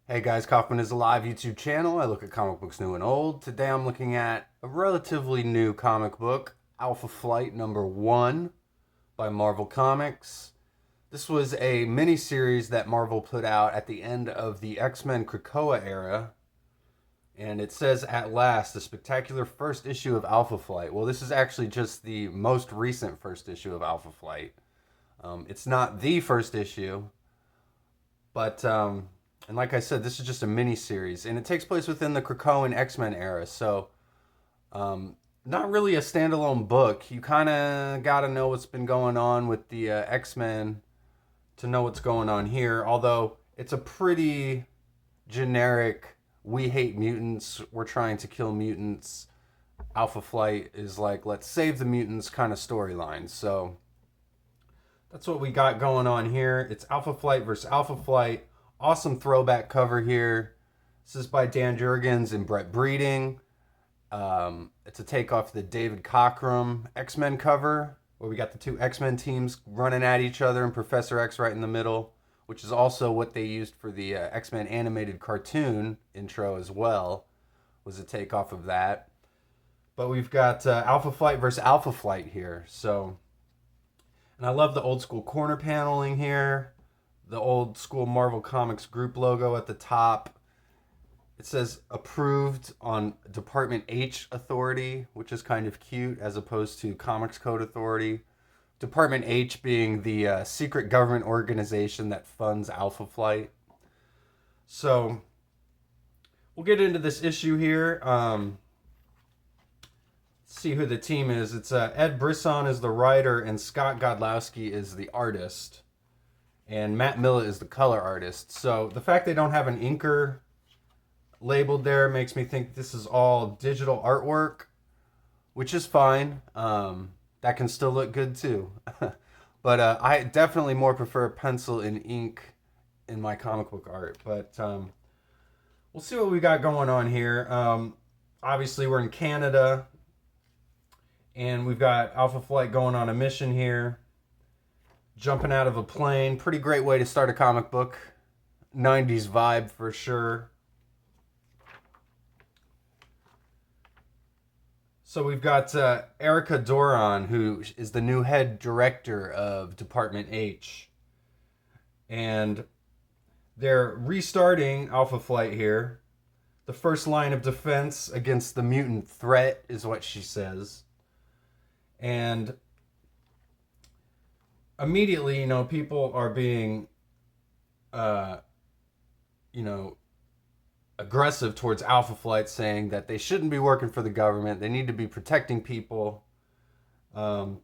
Hey guys, Kaufman is a live YouTube channel. I look at comic books new and old. Today I'm looking at a relatively new comic book, Alpha Flight #1 by Marvel Comics. This was a mini-series that Marvel put out at the end of the X-Men Krakoa era. And it says, at last, the spectacular first issue of Alpha Flight. Well, this is actually just the most recent first issue of Alpha Flight. It's not the first issue, but and like I said, this is just a mini series, and it takes place within the Krakoan X-Men era. So, not really a standalone book. You kind of got to know what's been going on with the X-Men to know what's going on here. Although it's a pretty generic, we hate mutants, we're trying to kill mutants. Alpha Flight is like, let's save the mutants kind of storyline. So that's what we got going on here. It's Alpha Flight versus Alpha Flight. Awesome throwback cover here. This is by Dan Jurgens and Brett Breeding. It's a takeoff the David Cockrum X-Men cover, where we got the two X-Men teams running at each other and Professor X right in the middle, which is also what they used for the X-Men animated cartoon intro as well, was a takeoff of that. But we've got Alpha Flight versus Alpha Flight here. So, and I love the old school corner paneling here. The old school Marvel Comics group logo at the top. It says approved on Department H authority, which is kind of cute, as opposed to Comics Code Authority. Department H being the secret government organization that funds Alpha Flight. So we'll get into this issue here. See who the team is. It's Ed Brisson is the writer and Scott Godlowski is the artist. And Matt Millett is the color artist. So the fact they don't have an inker labeled there makes me think this is all digital artwork, which is fine. That can still look good too. But I definitely more prefer pencil and ink in my comic book art. But we'll see what we got going on here. Obviously, we're in Canada. And we've got Alpha Flight going on a mission here. Jumping out of a plane. Pretty great way to start a comic book. 90s vibe for sure. So we've got Erica Doron, who is the new head director of Department H. And they're restarting Alpha Flight here. The first line of defense against the mutant threat is what she says. And immediately, people are being, aggressive towards Alpha Flight, saying that they shouldn't be working for the government. They need to be protecting people. Calling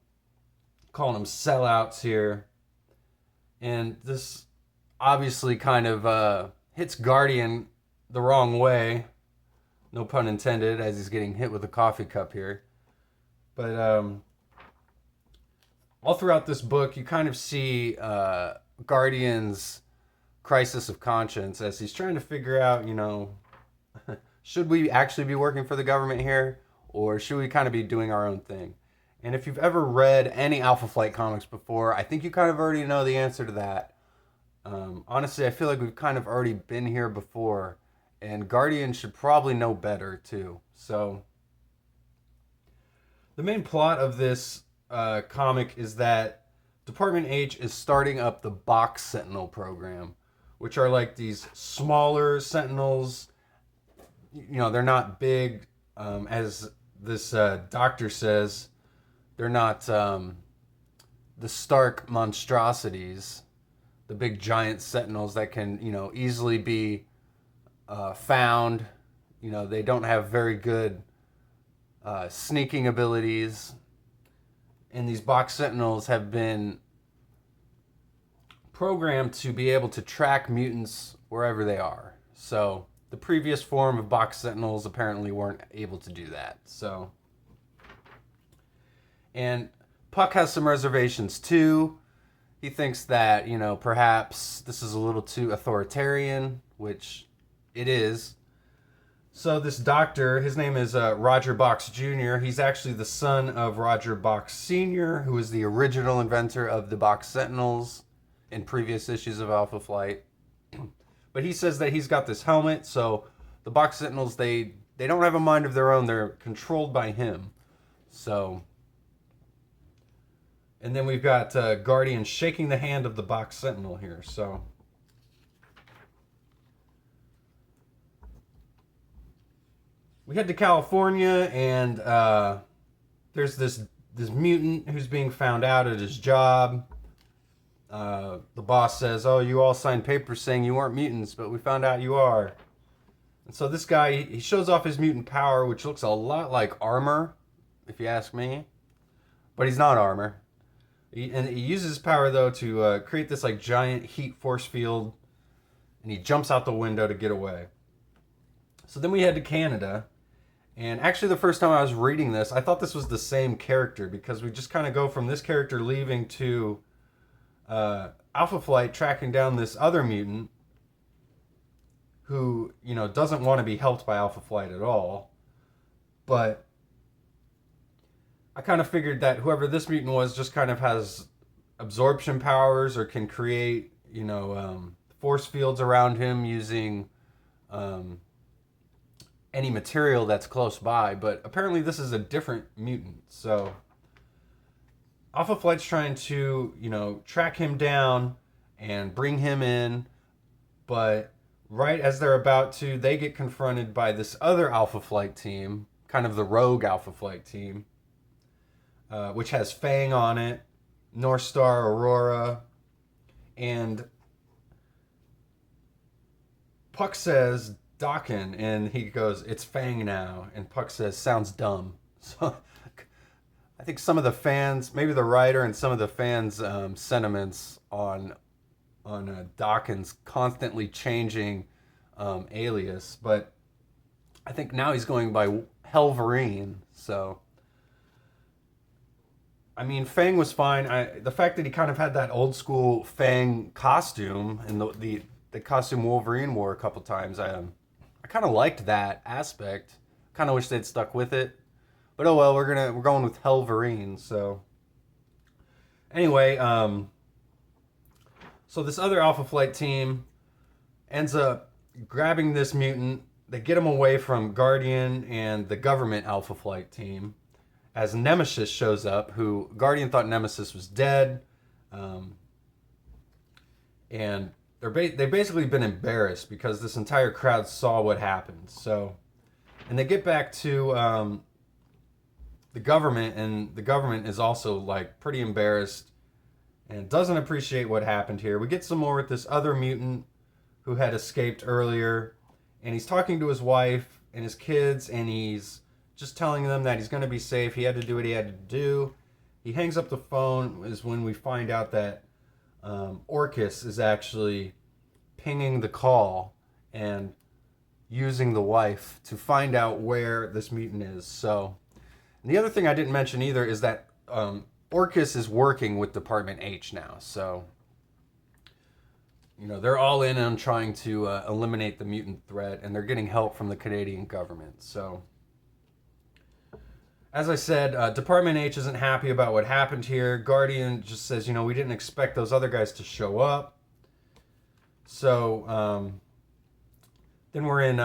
them sellouts here. And this obviously kind of hits Guardian the wrong way. No pun intended, as he's getting hit with a coffee cup here. But all throughout this book, you kind of see Guardian's crisis of conscience as he's trying to figure out, should we actually be working for the government here, or should we kind of be doing our own thing? And if you've ever read any Alpha Flight comics before, I think you kind of already know the answer to that. Honestly, I feel like we've kind of already been here before, and Guardian should probably know better too. So the main plot of this comic is that Department H is starting up the Box Sentinel program, which are like these smaller Sentinels. They're not big, as this doctor says. They're not the stark monstrosities, the big giant Sentinels that can, easily be found. They don't have very good sneaking abilities. And these Box Sentinels have been programmed to be able to track mutants wherever they are. So the previous form of Box Sentinels apparently weren't able to do that. So, and Puck has some reservations too. He thinks that, perhaps this is a little too authoritarian, which it is. So this doctor, his name is Roger Box Jr. He's actually the son of Roger Box Sr., who is the original inventor of the Box Sentinels in previous issues of Alpha Flight. But he says that he's got this helmet, so the Box Sentinels, they don't have a mind of their own. They're controlled by him. So, and then we've got Guardian shaking the hand of the Box Sentinel here. So, we head to California, and there's this mutant who's being found out at his job. The boss says, "Oh, you all signed papers saying you weren't mutants, but we found out you are." And so this guy, he shows off his mutant power, which looks a lot like armor, if you ask me. But he's not armor. And he uses his power, though, to create this like giant heat force field. And he jumps out the window to get away. So then we head to Canada. And actually, the first time I was reading this, I thought this was the same character, because we just kind of go from this character leaving to Alpha Flight tracking down this other mutant who, you know, doesn't want to be helped by Alpha Flight at all. But I kind of figured that whoever this mutant was just kind of has absorption powers or can create, you know, force fields around him using any material that's close by. But apparently this is a different mutant. So Alpha Flight's trying to, you know, track him down and bring him in. But right as they're about to, they get confronted by this other Alpha Flight team, kind of the rogue Alpha Flight team, which has Fang on it, North Star, Aurora, and Puck says Dakin, and he goes, "It's Fang now," and Puck says, "Sounds dumb." So I think some of the fans, maybe the writer and some of the fans' sentiments on Dakin's constantly changing alias, but I think now he's going by Helverine. So I mean, Fang was fine. The fact that he kind of had that old school Fang costume and the costume Wolverine wore a couple times, I kind of liked that aspect. Kind of wish they'd stuck with it, but oh well. We're going with Helverine. So anyway, so this other Alpha Flight team ends up grabbing this mutant. They get him away from Guardian and the government Alpha Flight team, as Nemesis shows up, who Guardian thought Nemesis was dead. And they've basically been embarrassed because this entire crowd saw what happened. So, and they get back to the government, and the government is also like pretty embarrassed and doesn't appreciate what happened here. We get some more with this other mutant who had escaped earlier, and he's talking to his wife and his kids, and he's just telling them that he's going to be safe. He had to do what he had to do. He hangs up the phone is when we find out that Orcus is actually pinging the call and using the wife to find out where this mutant is. So, and the other thing I didn't mention either is that Orcus is working with Department H now. So, you know, they're all in on trying to eliminate the mutant threat, and they're getting help from the Canadian government. So, as I said, Department H isn't happy about what happened here. Guardian just says, you know, we didn't expect those other guys to show up. So, then we're in,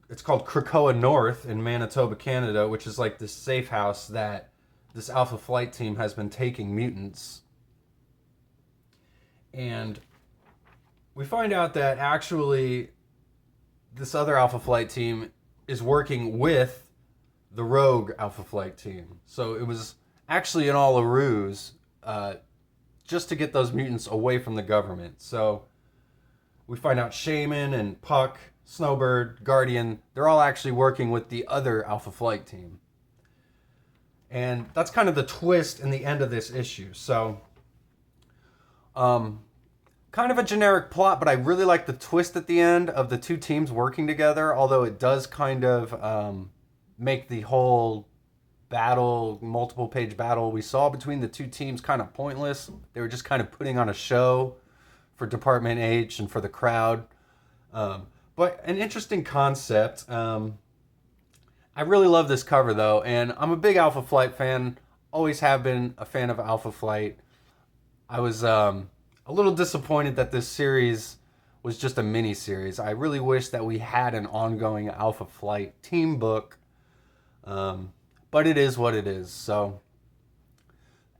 it's called Krakoa North in Manitoba, Canada, which is like this safe house that this Alpha Flight team has been taking mutants. And we find out that actually this other Alpha Flight team is working with the rogue Alpha Flight team. So it was actually in all a ruse, just to get those mutants away from the government. So we find out Shaman and Puck, Snowbird, Guardian, they're all actually working with the other Alpha Flight team. And that's kind of the twist in the end of this issue. So, kind of a generic plot, but I really like the twist at the end of the two teams working together, although it does kind of make the whole battle, multiple page battle we saw between the two teams kind of pointless. They were just kind of putting on a show for Department H and for the crowd. But an interesting concept. I really love this cover though, and I'm a big Alpha Flight fan. Always have been a fan of Alpha Flight. I was a little disappointed that this series was just a mini series. I really wish that we had an ongoing Alpha Flight team book, but it is what it is. So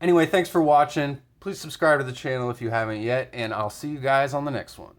anyway, thanks for watching. Please subscribe to the channel if you haven't yet, and I'll see you guys on the next one.